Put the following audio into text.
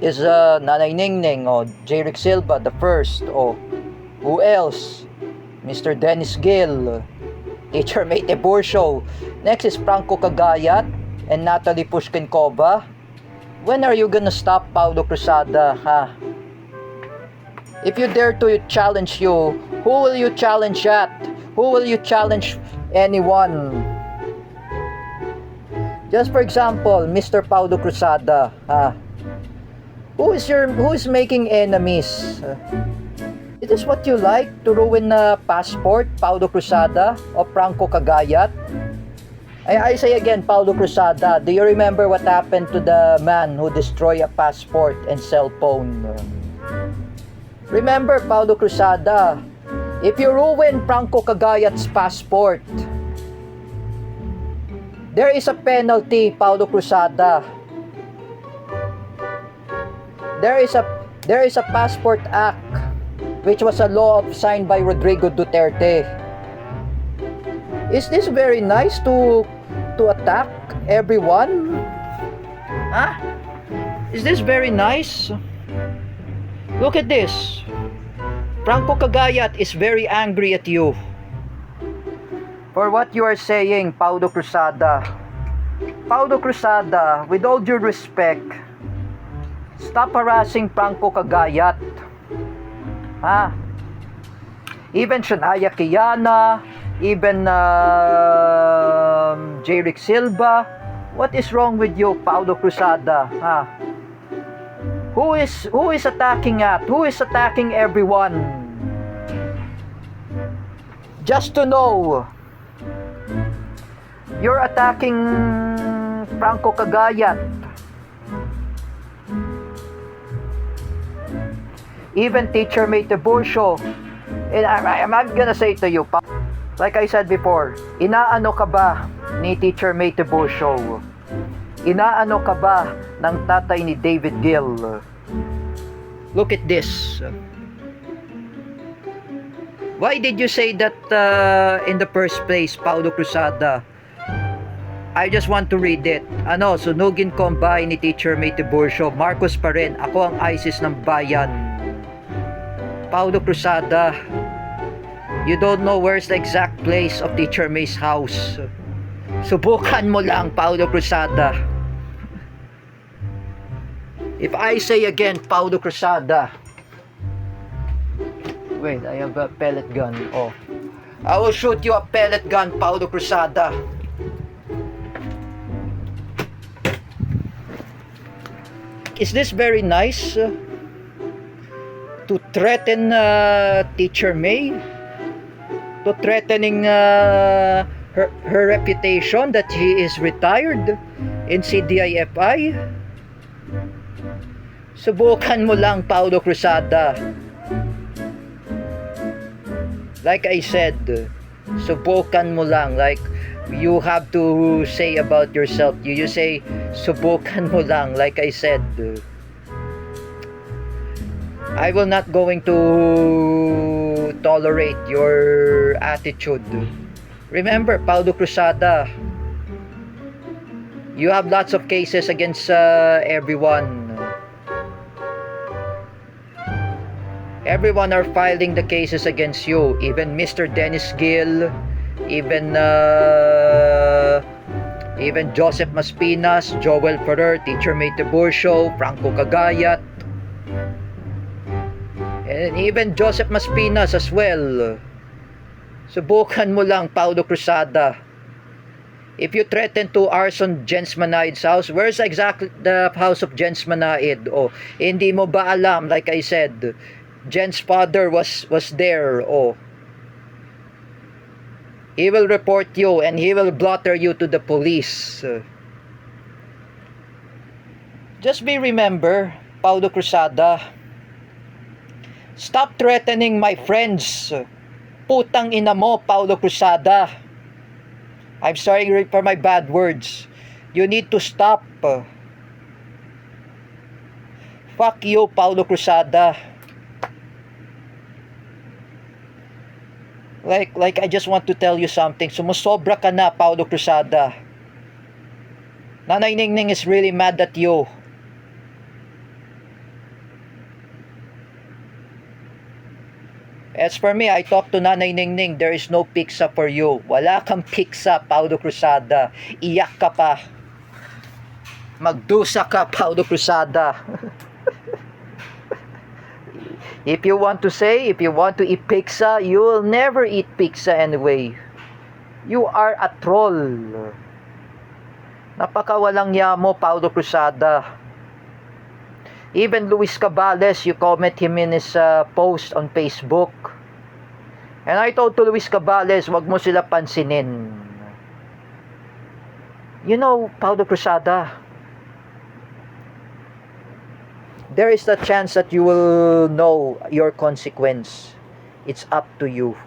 is Nanay Ningning, o Jeric Silva the first, o who else? Mr. Dennis Gill, Teacher May Tiburcio. Next is Franco Cagayat and Natalie Pushkinkova. When are you gonna stop, Paulo Cruzada, ha? If you dare to challenge you, who will you challenge at? Who will you challenge anyone? Just for example, Mr. Paulo Cruzada, ha? Who is making enemies? Is this what you like, to ruin a passport, Paulo Cruzada or Franco Cagayat? I say again, Paulo Cruzada, do you remember what happened to the man who destroyed a passport and cell phone? Remember, Paulo Cruzada, if you ruin Franco Cagayat's passport, there is a penalty, Paulo Cruzada. There is a Passport Act, which was a law signed by Rodrigo Duterte. Is this very nice to attack everyone? Huh? Is this very nice? Look at this. Franco Cagayat is very angry at you for what you are saying, Paulo Cruzada. Paulo Cruzada, with all due respect, stop harassing Franco Cagayat. Even Shania Kiana, even Jeric Silva, what is wrong with you, Paulo Cruzada? Who is attacking at? Who is attacking everyone? Just to know, you're attacking Franco Cagayat. Even Teacher May Tiburcio. And I'm gonna say to you, like I said before, inaano ka ba ni Teacher May Tiburcio? Inaano ka ba ng tatay ni David Gill? Look at this. Why did you say that in the first place, Paulo Cruzada? I just want to read it. Sunugin ko ang bahay ni Teacher May Tiburcio. Marcos pa rin. Ako ang ISIS ng bayan. Paulo Cruzada, you don't know where's the exact place of Teacher May's house. Subukan mo lang, Paulo Cruzada. If I say again, Paulo Cruzada, wait, I have a pellet gun. I will shoot you a pellet gun, Paulo Cruzada. Is this very nice? To threaten Teacher May, to threatening her reputation that she is retired in CDIFI. Subukan mo lang, Paulo Cruzada. Like I said, subukan mo lang. Like you have to say about yourself. You say, subukan mo lang. Like I said, I will not going to tolerate your attitude. Remember, Paulo Cruzada, you have lots of cases against everyone. Everyone are filing the cases against you. Even Mr. Dennis Gill, even Joseph Maspinas, Joel Ferrer, Teacher May Tiburcio, Franco Cagayat, and even Joseph Maspinas as well. Subukan mo lang, Paulo Cruzada. If you threaten to arson Jens Manaid's house, where's exactly the house of Jens Manaid? Hindi mo ba alam? Like I said, Jens' father was there. He will report you and he will blotter you to the police. Just remember, Paulo Cruzada, stop threatening my friends. Putang ina mo, Paulo Cruzada. I'm sorry for my bad words. You need to stop. Fuck you, Paulo Cruzada. Like I just want to tell you something. Sumusobra ka na, Paulo Cruzada. Nanay Ningning is really mad at you. As for me, I talk to Nanay Ningning, there is no pizza for you. Wala kang pizza, Paulo Cruzada. Iyak ka pa. Magdusa ka, Paulo Cruzada. If you want to eat pizza, you will never eat pizza anyway. You are a troll. Napakawalang yamo, Paulo Cruzada. Even Luis Cabales, you comment him in his post on Facebook. And I told to Luis Cabales, wag mo sila pansinin. You know, Paulo Cruzada, there is the chance that you will know your consequence. It's up to you.